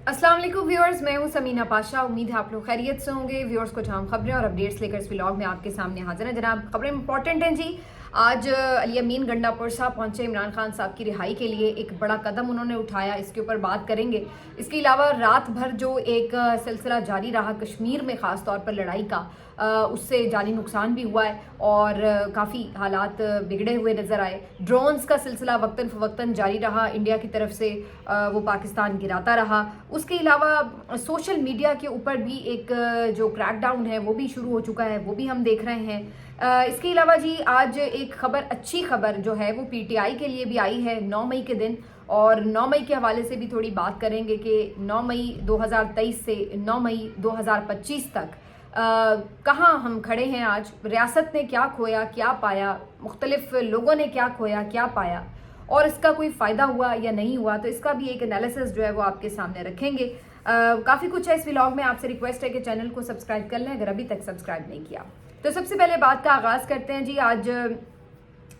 अस्सलाम वालेकुम व्यूअर्स, मैं हूं समीना पाशा। उम्मीद है आप लोग खैरियत से होंगे। व्यूअर्स, कुछ अहम खबरें और अपडेट्स लेकर इस व्लॉग में आपके सामने हाजिर हैं। जनाब, खबरें इंपॉर्टेंट हैं जी। आज अली अमीन गंडापुर साहब पहुंचे इमरान खान साहब की रिहाई के लिए। एक बड़ा कदम उन्होंने उठाया, इसके ऊपर बात करेंगे। इसके अलावा रात भर जो एक सिलसिला जारी रहा कश्मीर में ख़ास तौर पर लड़ाई का, उससे जानी नुकसान भी हुआ है और काफ़ी हालात बिगड़े हुए नज़र आए। ड्रोन्स का सिलसिला वक्तन फ़वक्तन जारी रहा, इंडिया की तरफ से वो पाकिस्तान गिराता रहा। उसके अलावा सोशल मीडिया के ऊपर भी एक जो क्रैकडाउन है वो भी शुरू हो चुका है, वो भी हम देख रहे हैं। इसके अलावा जी आज एक खबर, अच्छी खबर जो है वो पीटीआई के लिए भी आई है 9 मई के दिन, और 9 मई के हवाले से भी थोड़ी बात करेंगे कि 9 मई 2023 से 9 मई 2025 तक कहाँ हम खड़े हैं। आज रियासत ने क्या खोया, क्या पाया, मुख्तलिफ लोगों ने क्या खोया, क्या पाया, और इसका कोई फ़ायदा हुआ या नहीं हुआ, तो इसका भी एक एनालिसिस जो है वो आपके सामने रखेंगे। काफ़ी कुछ है इस व्लॉग में। आपसे रिक्वेस्ट है कि चैनल को सब्सक्राइब कर लें अगर अभी तक सब्सक्राइब नहीं किया। तो सबसे पहले बात का आगाज़ करते हैं जी। आज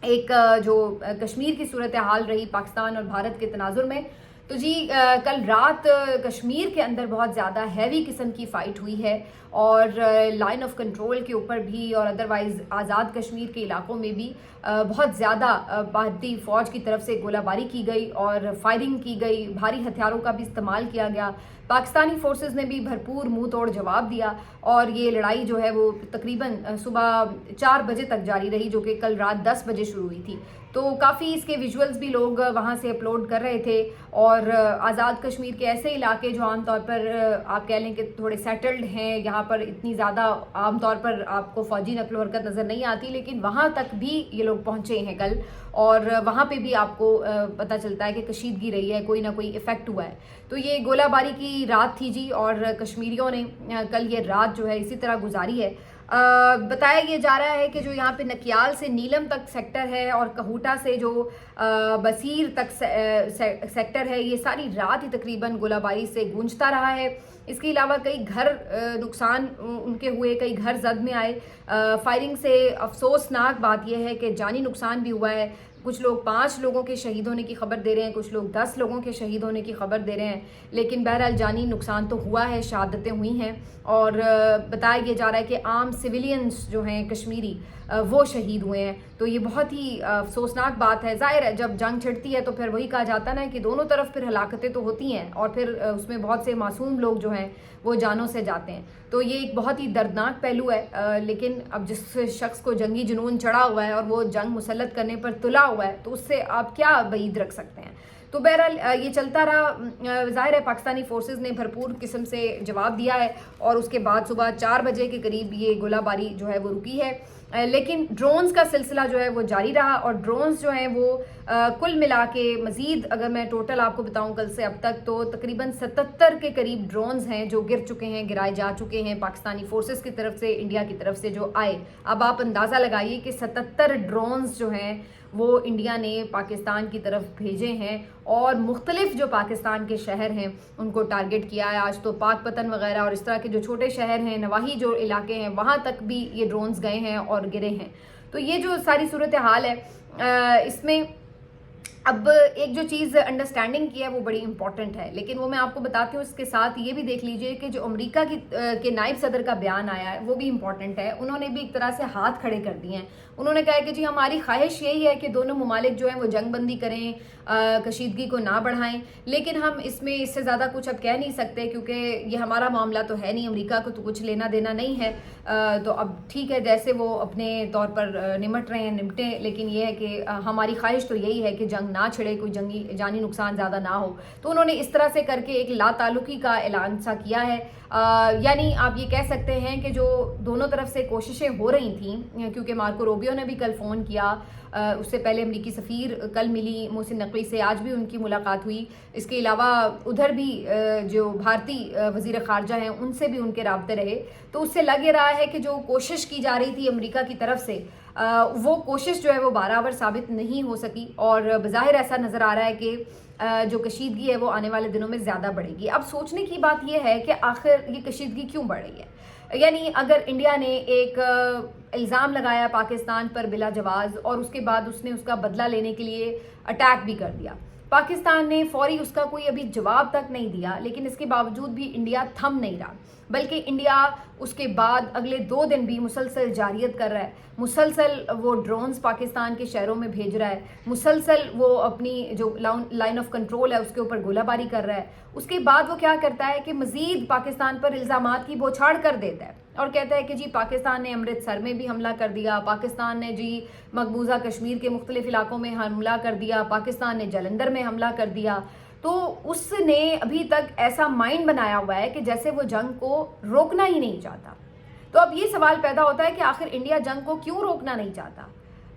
एक जो कश्मीर की सूरत हाल रही पाकिस्तान और भारत के तनाजुर में, तो जी कल रात कश्मीर के अंदर बहुत ज़्यादा हैवी किस्म की फ़ाइट हुई है और लाइन ऑफ कंट्रोल के ऊपर भी और अदरवाइज़ आज़ाद कश्मीर के इलाकों में भी बहुत ज़्यादा भारतीय फ़ौज की तरफ से गोलाबारी की गई और फायरिंग की गई, भारी हथियारों का भी इस्तेमाल किया गया। पाकिस्तानी फोर्सेस ने भी भरपूर मुंह तोड़ जवाब दिया और ये लड़ाई जो है वो तकरीबन सुबह 4 बजे तक जारी रही, जो कि कल रात 10 बजे शुरू हुई थी। तो काफ़ी इसके विजुअल्स भी लोग वहाँ से अपलोड कर रहे थे। और आज़ाद कश्मीर के ऐसे इलाके जो आमतौर पर आप कह लें कि थोड़े सेटल्ड हैं, यहाँ पर इतनी ज़्यादा आमतौर पर आपको फ़ौजी नकलो हरकत नज़र नहीं आती, लेकिन वहाँ तक भी ये लोग पहुँचे हैं कल, और वहाँ पे भी आपको पता चलता है कि कशीदगी रही है, कोई ना कोई इफ़ेक्ट हुआ है। तो ये गोलाबारी की रात थी जी, और कश्मीरियों ने कल ये रात जो है इसी तरह गुजारी है। बताया ये जा रहा है कि जो यहाँ पे नकियाल से नीलम तक सेक्टर है और कहूटा से जो बसीर तक सेक्टर है, ये सारी रात ही तकरीबन गोलाबारी से गूंजता रहा है। इसके अलावा कई घर नुकसान उनके हुए, कई घर जद में आए। फायरिंग से अफसोसनाक बात यह है कि जानी नुकसान भी हुआ है। कुछ लोग 5 लोगों के शहीद होने की खबर दे रहे हैं, कुछ लोग 10 लोगों के शहीद होने की खबर दे रहे हैं, लेकिन बहरहाल जानी नुकसान तो हुआ है, शहादतें हुई हैं। और बताया ये जा रहा है कि आम सिविलियंस जो हैं कश्मीरी वो शहीद हुए हैं। तो ये बहुत ही अफसोसनाक बात है। ज़ाहिर है जब जंग छिड़ती है तो फिर वही कहा जाता है ना कि दोनों तरफ फिर हलाकतें तो होती हैं, और फिर उसमें बहुत से मासूम लोग जो हैं वो जानों से जाते हैं। तो ये एक बहुत ही दर्दनाक पहलू है। लेकिन अब जिस शख्स को जंगी जुनून चढ़ा हुआ है और वो जंग मुसल्लत करने पर तुला हुआ है, तो उससे आप क्या बईद रख सकते हैं। तो बहरहाल ये चलता रहा। ज़ाहिर है पाकिस्तानी फोर्सेस ने भरपूर किस्म से जवाब दिया है, और उसके बाद सुबह 4 बजे के करीब ये गोलाबारी जो है वो रुकी है। लेकिन ड्रोन्स का सिलसिला जो है वो जारी रहा, और ड्रोन्स जो हैं वो कुल मिला के मज़ीद अगर मैं टोटल आपको बताऊं कल से अब तक, तो तकरीबन 77 के करीब ड्रोन्स हैं जो गिर चुके हैं, गिराए जा चुके हैं पाकिस्तानी फोर्सेस की तरफ से, इंडिया की तरफ से जो आए। अब आप अंदाज़ा लगाइए कि 77 ड्रोन्स जो हैं वो इंडिया ने पाकिस्तान की तरफ भेजे हैं, और मुख्तलिफ जो पाकिस्तान के शहर हैं उनको टारगेट किया है। आज तो पाकपतन वगैरह और इस तरह के जो छोटे शहर हैं, नवाही जो इलाके हैं, वहाँ तक भी ये ड्रोन्स गए हैं और गिरे हैं। तो ये जो सारी सूरत हाल है, इसमें अब एक जो चीज़ अंडरस्टैंडिंग की है वो बड़ी इंपॉर्टेंट है, लेकिन वो मैं आपको बताती हूँ। इसके साथ ये भी देख लीजिए कि जो अमेरिका के नायब सदर का बयान आया है वो भी इम्पॉर्टेंट है। उन्होंने भी एक तरह से हाथ खड़े कर दिए हैं। उन्होंने कहा है कि जी हमारी ख्वाहिश यही है कि दोनों ममालिक जो हैं वो जंग बंदी करें, कशीदगी को ना बढ़ाएं, लेकिन हम इसमें इससे ज़्यादा कुछ अब कह नहीं सकते, क्योंकि ये हमारा मामला तो है नहीं, अमेरिका को तो कुछ लेना देना नहीं है। तो अब ठीक है, जैसे वो अपने तौर पर निमट रहे हैं निमटें, लेकिन ये है कि हमारी ख्वाहिश तो यही है कि जंग ना छिड़े, कोई जंगी जानी नुकसान ज़्यादा ना हो। तो उन्होंने इस तरह से करके एक ला ताल्लुकी का ऐलान सा किया है। यानी आप ये कह सकते हैं कि जो दोनों तरफ से कोशिशें हो रही थी, क्योंकि मार्को रूबियो ने भी कल फ़ोन किया, उससे पहले अमरीकी सफ़ीर कल मिली मोहसिन नकवी से, आज भी उनकी मुलाकात हुई। इसके अलावा उधर भी जो भारतीय वज़ीर ख़ारजा हैं उनसे भी उनके राब्ते रहे। तो उससे लग रहा है कि जो कोशिश की जा रही थी अमेरिका की तरफ से, वो कोशिश जो है वो बराबर साबित नहीं हो सकी, और बज़ाहिर ऐसा नज़र आ रहा है कि जो कशीदगी है वो आने वाले दिनों में ज़्यादा बढ़ेगी। अब सोचने की बात यह है कि आखिर ये कशीदगी क्यों बढ़ रही है। यानी अगर इंडिया ने एक इल्ज़ाम लगाया पाकिस्तान पर बिला जवाज़, और उसके बाद उसने उसका बदला लेने के लिए अटैक भी कर दिया, पाकिस्तान ने फौरी उसका कोई अभी जवाब तक नहीं दिया, लेकिन इसके बावजूद भी इंडिया थम नहीं रहा, बल्कि इंडिया उसके बाद अगले 2 दिन भी मुसलसल जारियत कर रहा है, मुसलसल वो ड्रोन्स पाकिस्तान के शहरों में भेज रहा है, मुसलसल वो अपनी जो लाइन ऑफ कंट्रोल है उसके ऊपर गोलाबारी कर रहा है। उसके बाद वो क्या करता है कि मज़ीद पाकिस्तान पर इल्ज़ामात की बौछार कर देता है और कहता है कि जी पाकिस्तान ने अमृतसर में भी हमला कर दिया, पाकिस्तान ने जी मकबूजा कश्मीर के मुख्तलिफ इलाकों में हमला कर दिया, पाकिस्तान ने जलंधर में हमला कर दिया। तो उसने अभी तक ऐसा माइंड बनाया हुआ है कि जैसे वो जंग को रोकना ही नहीं चाहता। तो अब ये सवाल पैदा होता है कि आखिर इंडिया जंग को क्यों रोकना नहीं चाहता।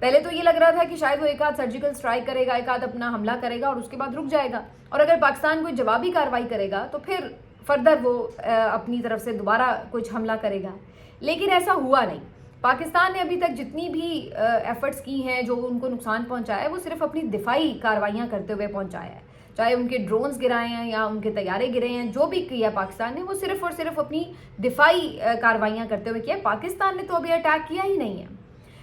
पहले तो ये लग रहा था कि शायद वो एक आध सर्जिकल स्ट्राइक करेगा, एक आध अपना हमला करेगा और उसके बाद रुक जाएगा, और अगर पाकिस्तान कोई जवाबी कार्रवाई करेगा तो फिर फर्दर वो अपनी तरफ से दोबारा कुछ हमला करेगा। लेकिन ऐसा हुआ नहीं। पाकिस्तान ने अभी तक जितनी भी एफर्ट्स की हैं जो उनको नुकसान पहुंचाया है, वो सिर्फ अपनी दिफाई कार्रवाइयाँ करते हुए पहुंचाया है। चाहे उनके ड्रोन्स गिराए हैं या उनके तैयारे गिरे हैं, जो भी किया पाकिस्तान ने, वो सिर्फ और सिर्फ अपनी दिफाई कार्रवाइयाँ करते हुए किया। पाकिस्तान ने तो अभी अटैक किया ही नहीं है,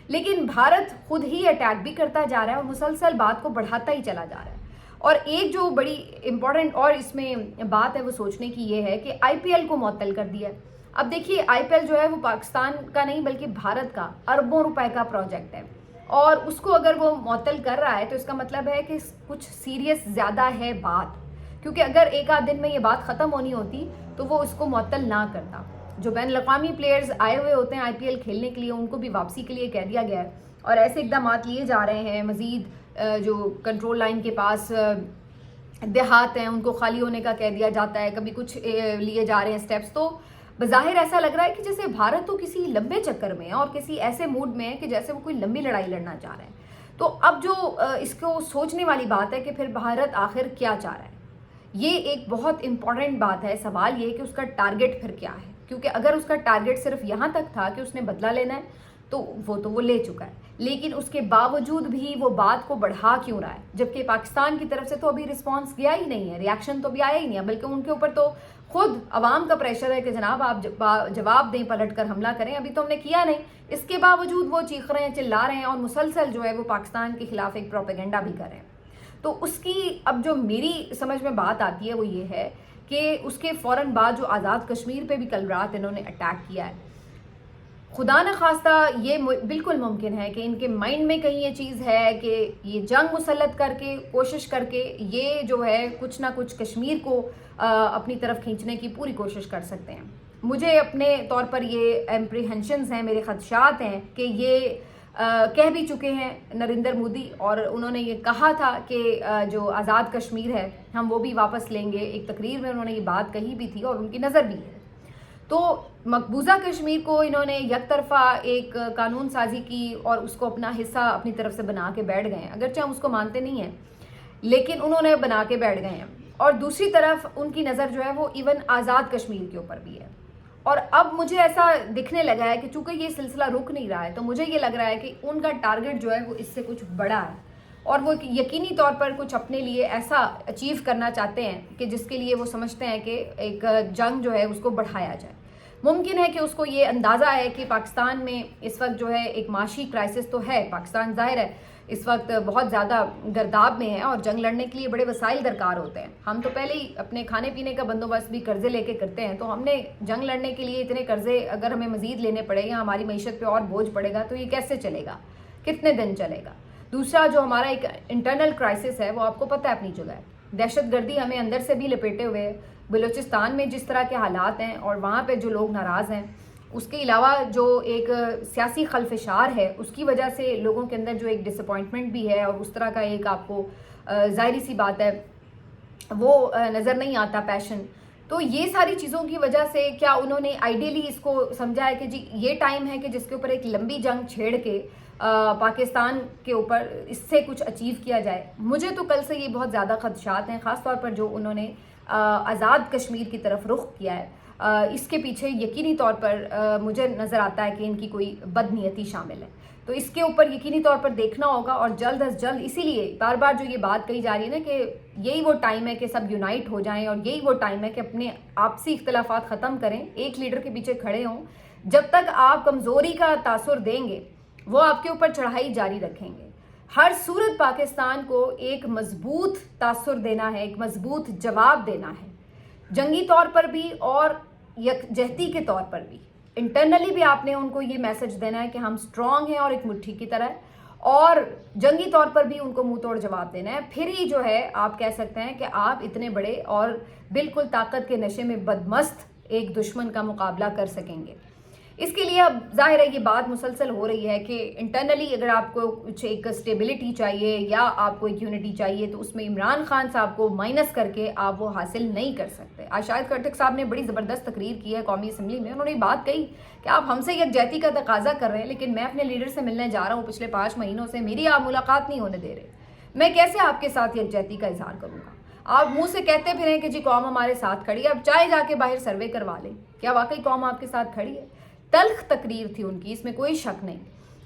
लेकिन भारत खुद ही अटैक भी करता जा रहा है और मुसलसल बात को बढ़ाता ही चला जा रहा है। और एक जो बड़ी इंपॉर्टेंट और इसमें बात है वो सोचने की ये है कि आईपीएल को मुअत्तल कर दिया है। अब देखिए, आईपीएल जो है वो पाकिस्तान का नहीं बल्कि भारत का अरबों रुपए का प्रोजेक्ट है, और उसको अगर वो मुअत्तल कर रहा है तो इसका मतलब है कि कुछ सीरियस ज़्यादा है बात, क्योंकि अगर एक आध दिन में ये बात ख़त्म होनी होती तो वो इसको मुअत्तल ना करता। जो बैनुल-अक़वामी प्लेयर्स आए हुए होते हैं आईपीएल खेलने के लिए, उनको भी वापसी के लिए कह दिया गया है, और ऐसे इक़दाम लिए जा रहे हैं। मज़ीद जो कंट्रोल लाइन के पास देहात हैं उनको खाली होने का कह दिया जाता है, कभी कुछ लिए जा रहे हैं स्टेप्स। तो बज़ाहिर ऐसा लग रहा है कि जैसे भारत तो किसी लंबे चक्कर में है और किसी ऐसे मूड में है कि जैसे वो कोई लंबी लड़ाई लड़ना चाह रहा है। तो अब जो इसको सोचने वाली बात है कि फिर भारत आखिर क्या चाह रहा है, ये एक बहुत इंपॉर्टेंट बात है। सवाल ये कि उसका टारगेट फिर क्या है, क्योंकि अगर उसका टारगेट सिर्फ यहाँ तक था कि उसने बदला लेना है तो वो ले चुका है, लेकिन उसके बावजूद भी वो बात को बढ़ा क्यों रहा है, जबकि पाकिस्तान की तरफ से तो अभी रिस्पांस गया ही नहीं है, रिएक्शन तो अभी आया ही नहीं है, बल्कि उनके ऊपर तो खुद अवाम का प्रेशर है कि जनाब आप जवाब दें, पलट कर हमला करें। अभी तो हमने किया नहीं, इसके बावजूद वो चीख रहे हैं, चिल्ला रहे हैं और मुसलसल जो है वो पाकिस्तान के खिलाफ एक प्रोपेगेंडा भी कर रहे हैं। तो उसकी अब जो मेरी समझ में बात आती है वो ये है कि उसके फ़ौरन बाद जो आज़ाद कश्मीर पे भी कल रात इन्होंने अटैक किया है, खुदा न खास्ता ये बिल्कुल मुमकिन है कि इनके माइंड में कहीं ये चीज़ है कि ये जंग मुसल्लत करके, कोशिश करके ये जो है कुछ ना कुछ कश्मीर को अपनी तरफ खींचने की पूरी कोशिश कर सकते हैं। मुझे अपने तौर पर ये एप्रीहेंशंस हैं, मेरे खदशात हैं कि ये कह भी चुके हैं नरेंद्र मोदी, और उन्होंने ये कहा था कि जो आज़ाद कश्मीर है हम वो भी वापस लेंगे। एक तकरीर में उन्होंने ये बात कही भी थी और उनकी नज़र भी है। तो मकबूजा कश्मीर को इन्होंने एक तरफा एक कानून साजी की और उसको अपना हिस्सा अपनी तरफ से बना के बैठ गए हैं, अगरचे हम उसको मानते नहीं हैं, लेकिन उन्होंने बना के बैठ गए हैं। और दूसरी तरफ उनकी नज़र जो है वो इवन आज़ाद कश्मीर के ऊपर भी है। और अब मुझे ऐसा दिखने लगा है कि चूंकि ये सिलसिला रुक नहीं रहा है, तो मुझे ये लग रहा है कि उनका टारगेट जो है वो इससे कुछ बड़ा है और वो यकीनी तौर पर कुछ अपने लिए ऐसा अचीव करना चाहते हैं कि जिसके लिए वो समझते हैं कि एक जंग जो है उसको बढ़ाया जाए। मुमकिन है कि उसको ये अंदाज़ा है कि पाकिस्तान में इस वक्त जो है एक माशी क्राइसिस तो है, पाकिस्तान ज़ाहिर है इस वक्त बहुत ज़्यादा गर्दाब में है और जंग लड़ने के लिए बड़े वसाइल दरकार होते हैं। हम तो पहले ही अपने खाने पीने का बंदोबस्त भी कर्जे लेके करते हैं, तो हमने जंग लड़ने के लिए इतने कर्जे अगर हमें मज़ीद लेने पड़े या हमारी मईशत पे और बोझ पड़ेगा तो ये कैसे चलेगा, कितने दिन चलेगा। दूसरा जो हमारा एक इंटरनल क्राइसिस है वो आपको पता है अपनी जगह है, दहशत गर्दी हमें अंदर से भी लपेटे हुए है। बलूचिस्तान में जिस तरह के हालात हैं और वहाँ पे जो लोग नाराज़ हैं, उसके अलावा जो एक सियासी खलफशार है उसकी वजह से लोगों के अंदर जो एक डिसअपॉइंटमेंट भी है और उस तरह का एक आपको ज़ाहिरी सी बात है वो नज़र नहीं आता पैशन। तो ये सारी चीज़ों की वजह से क्या उन्होंने आइडियली इसको समझा है कि जी ये टाइम है कि जिसके ऊपर एक लंबी जंग छेड़ के पाकिस्तान के ऊपर इससे कुछ अचीव किया जाए। मुझे तो कल से ये बहुत ज़्यादा खदशात हैं, ख़ास तौर पर जो उन्होंने आज़ाद कश्मीर की तरफ रुख किया है। इसके पीछे यकीनी तौर पर मुझे नज़र आता है कि इनकी कोई बदनीयती शामिल है। तो इसके ऊपर यकीनी तौर पर देखना होगा और जल्द अज जल्द, इसीलिए बार बार जो ये बात कही जा रही है ना कि यही वो टाइम है कि सब यूनाइट हो जाएं और यही वो टाइम है कि अपने आपसी इख्तलाफात ख़त्म करें, एक लीडर के पीछे खड़े हों। जब तक आप कमज़ोरी का तासुर देंगे वो आपके ऊपर चढ़ाई जारी रखेंगे। ہر صورت پاکستان کو ایک مضبوط تاثر دینا ہے، ایک مضبوط جواب دینا ہے، جنگی طور پر بھی اور یکجہتی کے طور پر بھی. انٹرنلی بھی آپ نے ان کو یہ میسج دینا ہے کہ ہم سٹرونگ ہیں اور ایک مٹھی کی طرح ہے، اور جنگی طور پر بھی ان کو منہ توڑ جواب دینا ہے. پھر ہی جو ہے آپ کہہ سکتے ہیں کہ آپ اتنے بڑے اور بالکل طاقت کے نشے میں بدمست ایک دشمن کا مقابلہ کر سکیں گے. اس کے لیے اب ظاہر ہے یہ بات مسلسل ہو رہی ہے کہ انٹرنلی اگر آپ کو کچھ ایک اسٹیبلٹی چاہیے یا آپ کو ایک یونٹی چاہیے تو اس میں عمران خان صاحب کو مائنس کر کے آپ وہ حاصل نہیں کر سکتے. آج شاہد خٹک صاحب نے بڑی زبردست تقریر کی ہے قومی اسمبلی میں. انہوں نے بات کہی کہ آپ ہم سے یکجہتی کا تقاضا کر رہے ہیں، لیکن میں اپنے لیڈر سے ملنے جا رہا ہوں پچھلے 5 مہینوں سے، میری آپ ملاقات نہیں ہونے دے رہے. میں کیسے آپ کے ساتھ یکجہتی کا اظہار کروں گا؟ آپ منہ سے کہتے پھریں کہ جی قوم ہمارے ساتھ کھڑی ہے، اب چاہے جا کے باہر سروے کروا لیں کیا واقعی قوم آپ کے ساتھ کھڑی ہے. تلخ تقریر تھی ان کی، اس میں کوئی شک نہیں،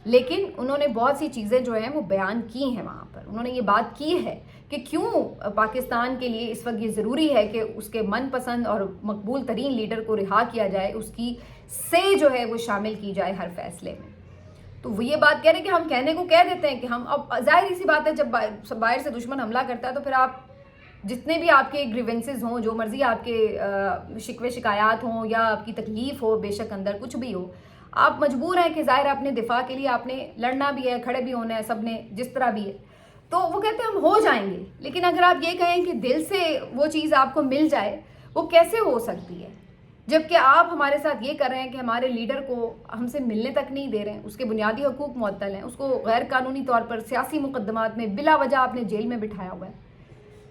لیکن انہوں نے بہت سی چیزیں جو ہیں وہ بیان کی ہیں وہاں پر. انہوں نے یہ بات کی ہے کہ کیوں پاکستان کے لیے اس وقت یہ ضروری ہے کہ اس کے من پسند اور مقبول ترین لیڈر کو رہا کیا جائے، اس کی سے جو ہے وہ شامل کی جائے ہر فیصلے میں. تو وہ یہ بات کہہ رہے ہیں کہ ہم کہنے کو کہہ دیتے ہیں کہ ہم، اب ظاہر سی بات ہے جب باہر سے دشمن حملہ کرتا ہے تو پھر آپ جتنے بھی آپ کے گریونسز ہوں، جو مرضی آپ کے شکوے شکایات ہوں یا آپ کی تکلیف ہو، بے شک اندر کچھ بھی ہو، آپ مجبور ہیں کہ ظاہر اپنے دفاع کے لیے آپ نے لڑنا بھی ہے، کھڑے بھی ہونا ہے، سب نے جس طرح بھی ہے. تو وہ کہتے ہیں ہم ہو جائیں گے، لیکن اگر آپ یہ کہیں کہ دل سے وہ چیز آپ کو مل جائے، وہ کیسے ہو سکتی ہے؟ جبکہ آپ ہمارے ساتھ یہ کر رہے ہیں کہ ہمارے لیڈر کو ہم سے ملنے تک نہیں دے رہے ہیں، اس کے بنیادی حقوق معطل ہیں، اس کو غیر قانونی طور پر سیاسی مقدمات میں بلا وجہ آپ نے جیل میں بٹھایا ہوا ہے.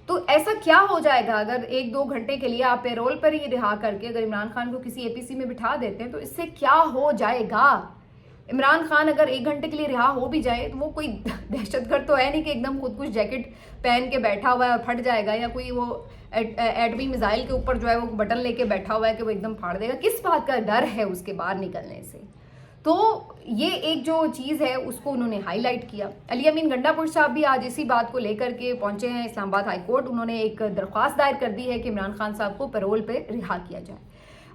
تو ایسا کیا ہو جائے گا اگر 1-2 گھنٹے کے لیے آپ پیرول پر ہی رہا کر کے اگر عمران خان کو کسی APC میں بٹھا دیتے ہیں تو اس سے کیا ہو جائے گا؟ عمران خان اگر 1 گھنٹے کے لیے رہا ہو بھی جائے تو وہ کوئی دہشت گرد تو ہے نہیں کہ ایک دم خود کچھ جیکٹ پہن کے بیٹھا ہوا ہے اور پھٹ جائے گا، یا کوئی وہ ایٹمی میزائل کے اوپر جو ہے وہ بٹن لے کے بیٹھا ہوا ہے کہ وہ ایک دم پھاڑ دے گا. کس بات کا ڈر ہے اس کے باہر نکلنے سے؟ تو یہ ایک جو چیز ہے اس کو انہوں نے ہائی لائٹ کیا. علی امین گنڈا پور صاحب بھی آج اسی بات کو لے کر کے پہنچے ہیں اسلام آباد ہائی کورٹ. انہوں نے ایک درخواست دائر کر دی ہے کہ عمران خان صاحب کو پیرول پہ رہا کیا جائے.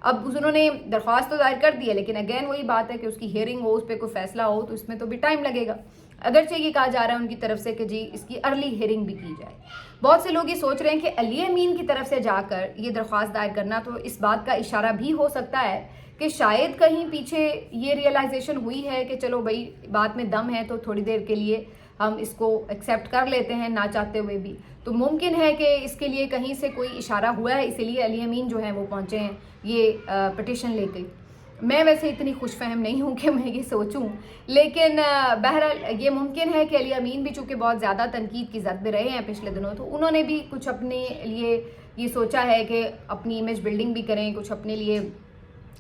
اب انہوں نے درخواست تو دائر کر دی ہے، لیکن اگین وہی بات ہے کہ اس کی ہیئرنگ ہو، اس پہ کوئی فیصلہ ہو تو اس میں تو بھی ٹائم لگے گا. اگرچہ یہ کہا جا رہا ہے ان کی طرف سے کہ جی اس کی ارلی ہیئرنگ بھی کی جائے. بہت سے لوگ یہ سوچ رہے ہیں کہ علی امین کی طرف سے جا کر یہ درخواست دائر کرنا تو اس بات کا اشارہ بھی ہو سکتا ہے کہ شاید کہیں پیچھے یہ ریئلائزیشن ہوئی ہے کہ چلو بھائی بات میں دم ہے تو تھوڑی دیر کے لیے ہم اس کو ایکسیپٹ کر لیتے ہیں نہ چاہتے ہوئے بھی. تو ممکن ہے کہ اس کے لیے کہیں سے کوئی اشارہ ہوا ہے، اسی لیے علی امین جو ہیں وہ پہنچے ہیں یہ پٹیشن لے کے. میں ویسے اتنی خوش فہم نہیں ہوں کہ میں یہ سوچوں، لیکن بہرحال یہ ممکن ہے کہ علی امین بھی چونکہ بہت زیادہ تنقید کی زد میں رہے ہیں پچھلے دنوں، تو انہوں نے بھی کچھ اپنے لیے یہ سوچا ہے کہ اپنی امیج بلڈنگ بھی کریں، کچھ اپنے لیے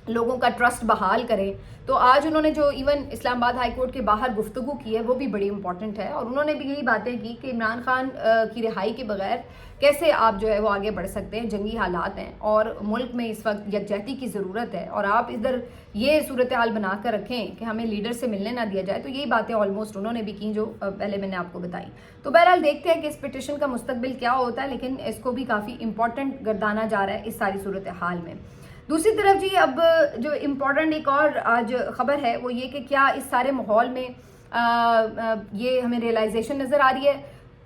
لوگوں کا ٹرسٹ بحال کریں. تو آج انہوں نے جو ایون اسلام آباد ہائی کورٹ کے باہر گفتگو کی ہے وہ بھی بڑی امپورٹنٹ ہے، اور انہوں نے بھی یہی باتیں کی کہ عمران خان کی رہائی کے بغیر کیسے آپ جو ہے وہ آگے بڑھ سکتے ہیں. جنگی حالات ہیں اور ملک میں اس وقت یکجہتی کی ضرورت ہے، اور آپ ادھر یہ صورتحال بنا کر رکھیں کہ ہمیں لیڈر سے ملنے نہ دیا جائے. تو یہی باتیں آلموسٹ انہوں نے بھی کی جو پہلے میں نے آپ کو بتائی. تو بہرحال دیکھتے ہیں کہ اس پٹیشن کا مستقبل کیا ہوتا ہے، لیکن اس کو بھی کافی امپورٹنٹ گردانا جا رہا ہے اس ساری صورتحال میں. دوسری طرف جی اب جو امپورٹنٹ ایک اور آج خبر ہے وہ یہ کہ کیا اس سارے ماحول میں یہ ہمیں ریئلائزیشن نظر آ رہی ہے.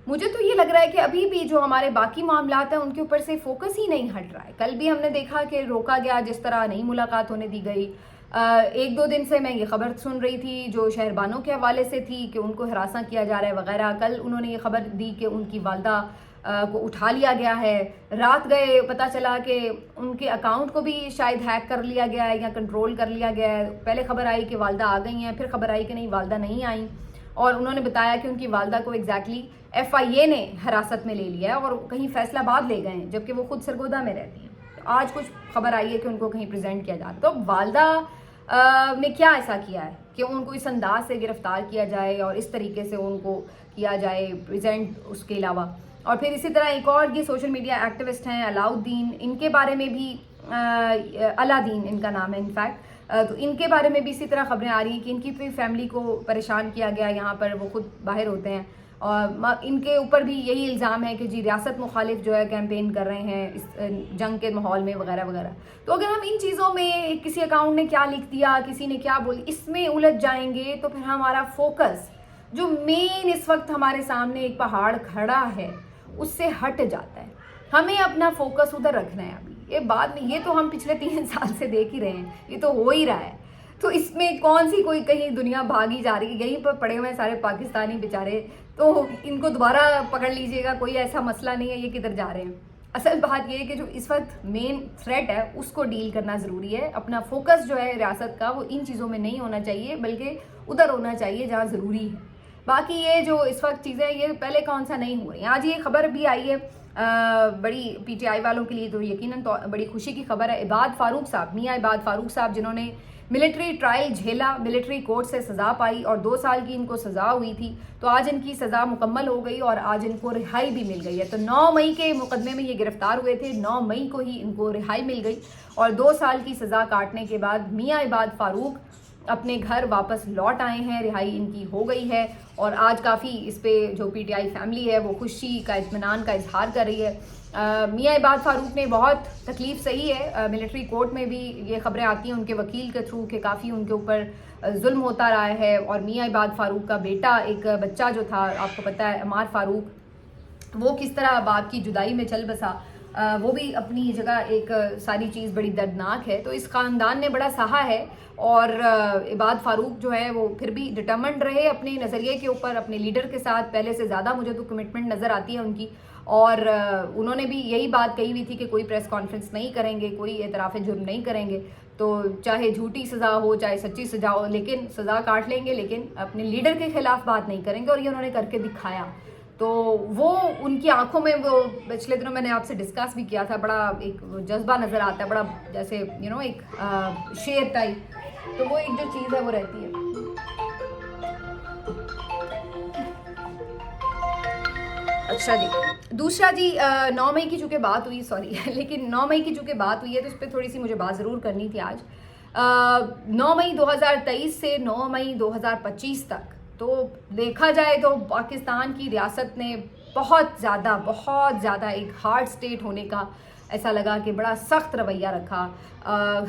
مجھے تو یہ لگ رہا ہے کہ ابھی بھی جو ہمارے باقی معاملات ہیں ان کے اوپر سے فوکس ہی نہیں ہٹ رہا ہے. کل بھی ہم نے دیکھا کہ روکا گیا، جس طرح نہیں ملاقات ہونے دی گئی. 1-2 دن سے میں یہ خبر سن رہی تھی جو شہربانوں کے حوالے سے تھی کہ ان کو ہراساں کیا جا رہا ہے وغیرہ. کل انہوں نے یہ خبر دی کہ ان کی والدہ کو اٹھا لیا گیا ہے. رات گئے پتہ چلا کہ ان کے اکاؤنٹ کو بھی شاید ہیک کر لیا گیا ہے یا کنٹرول کر لیا گیا ہے. پہلے خبر آئی کہ والدہ آ گئی ہیں، پھر خبر آئی کہ نہیں والدہ نہیں آئیں، اور انہوں نے بتایا کہ ان کی والدہ کو ایگزیکٹلی FIA نے حراست میں لے لیا ہے اور کہیں فیصل آباد لے گئے ہیں، جبکہ وہ خود سرگودا میں رہتی ہیں. آج کچھ خبر آئی ہے کہ ان کو کہیں پریزنٹ کیا جا رہا ہے. تو والدہ نے کیا ایسا کیا ہے کہ ان کو اس انداز سے گرفتار کیا جائے اور اس طریقے سے ان کو کیا جائے پریزنٹ. اس کے علاوہ اور پھر اسی طرح ایک اور یہ سوشل میڈیا ایکٹیوسٹ ہیں علاؤدین، ان کے بارے میں بھی علادین ان کا نام ہے انفیکٹ، تو ان کے بارے میں بھی اسی طرح خبریں آ رہی ہیں کہ ان کی فیملی کو پریشان کیا گیا. یہاں پر وہ خود باہر ہوتے ہیں اور ان کے اوپر بھی یہی الزام ہے کہ جی ریاست مخالف جو ہے کیمپین کر رہے ہیں اس جنگ کے ماحول میں وغیرہ وغیرہ. تو اگر ہم ان چیزوں میں کسی اکاؤنٹ نے کیا لکھ دیا، کسی نے کیا بول، اس میں الجھ جائیں گے تو پھر ہمارا فوکس جو مین اس وقت ہمارے سامنے ایک پہاڑ کھڑا ہے اس سے ہٹ جاتا ہے. ہمیں اپنا فوکس ادھر رکھنا ہے. ابھی یہ بعد میں، یہ تو ہم پچھلے 3 سال سے دیکھ ہی رہے ہیں، یہ تو ہو ہی رہا ہے. تو اس میں کون سی کوئی کہیں دنیا بھاگی جا رہی ہے؟ یہیں پر پڑے ہوئے ہیں سارے پاکستانی بیچارے، تو ان کو دوبارہ پکڑ لیجئے گا، کوئی ایسا مسئلہ نہیں ہے یہ کدھر جا رہے ہیں. اصل بات یہ ہے کہ جو اس وقت مین تھریٹ ہے اس کو ڈیل کرنا ضروری ہے. اپنا فوکس جو ہے ریاست کا وہ ان چیزوں میں نہیں ہونا چاہیے، بلکہ ادھر ہونا چاہیے جہاں ضروری ہے. باقی یہ جو اس وقت چیزیں یہ پہلے کون سا نہیں ہو رہی ہیں. آج یہ خبر بھی آئی ہے بڑی پی ٹی آئی والوں کے لیے تو یقیناً بڑی خوشی کی خبر ہے. عباد فاروق صاحب، میاں عباد فاروق صاحب، جنہوں نے ملٹری ٹرائل جھیلا، ملٹری کورٹ سے سزا پائی اور 2 سال کی ان کو سزا ہوئی تھی، تو آج ان کی سزا مکمل ہو گئی اور آج ان کو رہائی بھی مل گئی ہے. تو 9 مئی کے مقدمے میں یہ گرفتار ہوئے تھے، 9 مئی کو ہی ان کو رہائی مل گئی اور 2 سال کی سزا کاٹنے کے بعد میاں عباد فاروق اپنے گھر واپس لوٹ آئے ہیں. رہائی ان کی ہو گئی ہے اور آج کافی اس پہ جو پی ٹی آئی فیملی ہے وہ خوشی کا، اطمینان کا اظہار کر رہی ہے. میاں عباد فاروق نے بہت تکلیف سہی ہے. ملٹری کورٹ میں بھی یہ خبریں آتی ہیں ان کے وکیل کے تھرو کہ کافی ان کے اوپر ظلم ہوتا رہا ہے. اور میاں عباد فاروق کا بیٹا، ایک بچہ جو تھا، آپ کو پتہ ہے عمار فاروق، وہ کس طرح باپ کی جدائی میں چل بسا، وہ بھی اپنی جگہ ایک ساری چیز بڑی دردناک ہے. تو اس خاندان نے بڑا سہا ہے اور عباد فاروق جو ہے وہ پھر بھی ڈٹرمنڈ رہے اپنے نظریے کے اوپر، اپنے لیڈر کے ساتھ. پہلے سے زیادہ مجھے تو کمٹمنٹ نظر آتی ہے ان کی. اور انہوں نے بھی یہی بات کہی ہوئی تھی کہ کوئی پریس کانفرنس نہیں کریں گے، کوئی اعتراف جرم نہیں کریں گے، تو چاہے جھوٹی سزا ہو چاہے سچی سزا ہو، لیکن سزا کاٹ لیں گے، لیکن اپنے لیڈر کے خلاف بات نہیں کریں گے. اور یہ انہوں نے کر کے دکھایا. تو وہ ان کی آنکھوں میں، وہ پچھلے دنوں میں نے آپ سے ڈسکس بھی کیا تھا، بڑا ایک جذبہ نظر آتا ہے، بڑا جیسے ایک شیر ٹائپ. تو وہ ایک جو چیز ہے وہ رہتی ہے. اچھا جی، دوسرا جی 9 مئی کی چونکہ بات ہوئی، سوری لیکن 9 مئی کی چونکہ بات ہوئی ہے تو اس پہ تھوڑی سی مجھے بات ضرور کرنی تھی. آج 9 مئی 2023 سے 9 مئی 2025 تک تو دیکھا جائے تو پاکستان کی ریاست نے بہت زیادہ ایک ہارڈ سٹیٹ ہونے کا ایسا لگا کہ بڑا سخت رویہ رکھا.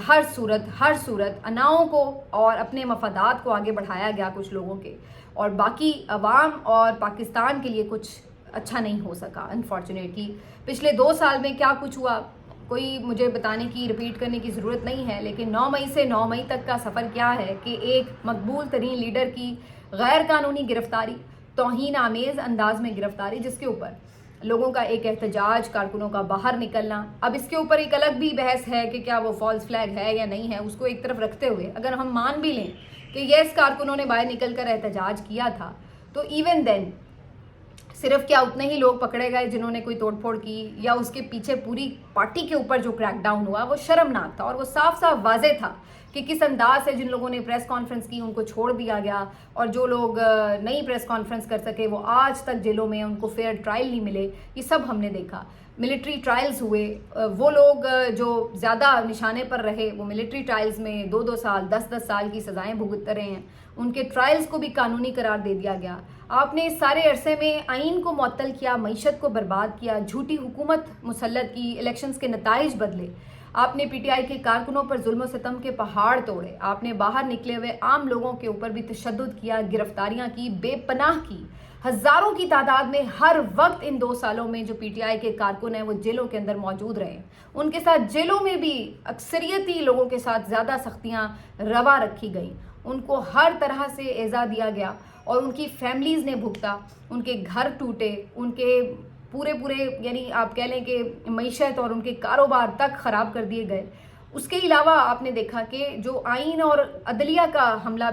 ہر صورت اناؤں کو اور اپنے مفادات کو آگے بڑھایا گیا کچھ لوگوں کے، اور باقی عوام اور پاکستان کے لیے کچھ اچھا نہیں ہو سکا. انفارچونیٹلی پچھلے 2 سال میں کیا کچھ ہوا کوئی مجھے بتانے کی، ریپیٹ کرنے کی ضرورت نہیں ہے. لیکن 9 مئی سے 9 مئی تک کا سفر کیا ہے کہ ایک مقبول ترین لیڈر کی غیر قانونی گرفتاری، توہین آمیز انداز میں گرفتاری، جس کے اوپر لوگوں کا ایک احتجاج، کارکنوں کا باہر نکلنا. اب اس کے اوپر ایک الگ بھی بحث ہے کہ کیا وہ فالس فلیگ ہے یا نہیں ہے. اس کو ایک طرف رکھتے ہوئے اگر ہم مان بھی لیں کہ یس کارکنوں نے باہر نکل کر احتجاج کیا تھا، تو ایون دین صرف کیا اتنے ہی لوگ پکڑے گئے جنہوں نے کوئی توڑ پھوڑ کی، یا اس کے پیچھے پوری پارٹی کے اوپر جو کریک ڈاؤن ہوا وہ شرمناک تھا. اور وہ صاف واضح تھا کہ کس انداز سے جن لوگوں نے پریس کانفرنس کی ان کو چھوڑ دیا گیا، اور جو لوگ نہیں پریس کانفرنس کر سکے وہ آج تک جیلوں میں، ان کو فیئر ٹرائل نہیں ملے. یہ سب ہم نے دیکھا. ملٹری ٹرائلز ہوئے، وہ لوگ جو زیادہ نشانے پر رہے وہ ملٹری ٹرائلز میں 2 سال 10 سال کی سزائیں بھگت رہے ہیں. ان کے ٹرائلز کو بھی قانونی قرار دے دیا گیا. آپ نے اس سارے عرصے میں آئین کو معطل کیا، معیشت کو برباد کیا، جھوٹی حکومت مسلط کی، الیکشنز کے نتائج بدلے. آپ نے پی ٹی آئی کے کارکنوں پر ظلم و ستم کے پہاڑ توڑے. آپ نے باہر نکلے ہوئے عام لوگوں کے اوپر بھی تشدد کیا، گرفتاریاں کی، بے پناہ کی. ہزاروں کی تعداد میں ہر وقت ان 2 سالوں میں جو پی ٹی آئی کے کارکن ہیں وہ جیلوں کے اندر موجود رہے. ان کے ساتھ جیلوں میں بھی اکثریتی لوگوں کے ساتھ زیادہ سختیاں روا رکھی گئیں. ان کو ہر طرح سے ایذا دیا گیا اور ان کی فیملیز نے بھگتا. ان کے گھر ٹوٹے، ان کے پورے یعنی آپ کہہ لیں کہ معیشت اور ان کے کاروبار تک خراب کر دیے گئے. اس کے علاوہ آپ نے دیکھا کہ جو آئین اور عدلیہ کا حلیہ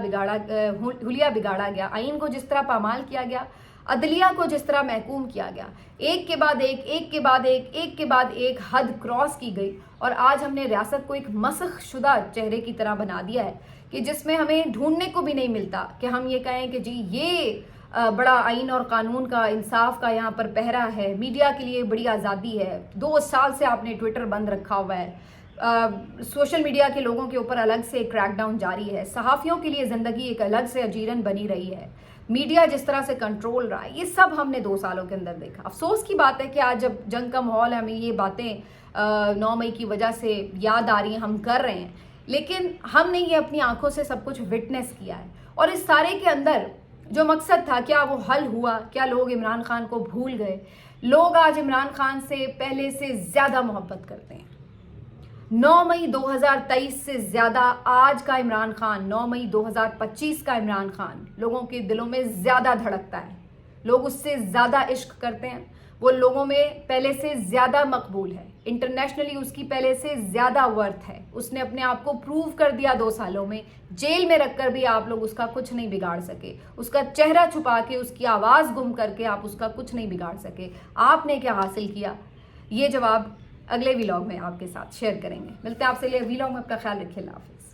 بگاڑا گیا، آئین کو جس طرح پامال کیا گیا، عدلیہ کو جس طرح محکوم کیا گیا، ایک کے بعد ایک حد کراس کی گئی. اور آج ہم نے ریاست کو ایک مسخ شدہ چہرے کی طرح بنا دیا ہے کہ جس میں ہمیں ڈھونڈنے کو بھی نہیں ملتا کہ ہم یہ کہیں کہ جی یہ بڑا آئین اور قانون کا، انصاف کا یہاں پر پہرا ہے. میڈیا کے لیے بڑی آزادی ہے. 2 سال سے آپ نے ٹویٹر بند رکھا ہوا ہے. سوشل میڈیا کے لوگوں کے اوپر الگ سے کریک ڈاؤن جاری ہے. صحافیوں کے لیے زندگی ایک الگ سے اجیرن بنی رہی ہے. میڈیا جس طرح سے کنٹرول رہا ہے، یہ سب ہم نے 2 سالوں کے اندر دیکھا. افسوس کی بات ہے کہ آج جب جنگ کا ماحول ہے، ہمیں یہ باتیں 9 مئی کی وجہ سے یاد آ رہی ہیں، ہم کر رہے ہیں، لیکن ہم نے یہ اپنی آنکھوں سے سب کچھ وٹنس کیا ہے. اور اس سارے کے اندر जो मकसद था क्या वो हल हुआ? क्या लोग इमरान खान को भूल गए? लोग आज इमरान खान से पहले से ज़्यादा मोहब्बत करते हैं। 9 मई 2023 से ज़्यादा आज का इमरान खान, 9 मई 2025 का इमरान खान लोगों के दिलों में ज़्यादा धड़कता है। लोग उससे ज़्यादा इश्क करते हैं। वो लोगों में पहले से ज़्यादा मकबूल है। इंटरनेशनली उसकी पहले से ज़्यादा वर्थ है। उसने अपने आप को प्रूव कर दिया 2 सालों में। जेल में रखकर भी आप लोग उसका कुछ नहीं बिगाड़ सके। उसका चेहरा छुपा के, उसकी आवाज़ गुम करके आप उसका कुछ नहीं बिगाड़ सके। आपने क्या हासिल किया? ये जवाब अगले व्लॉग में आपके साथ शेयर करेंगे। मिलते हैं आपसे अगले व्लॉग में। अपना ख्याल रखिए। अल्लाह हाफिज़।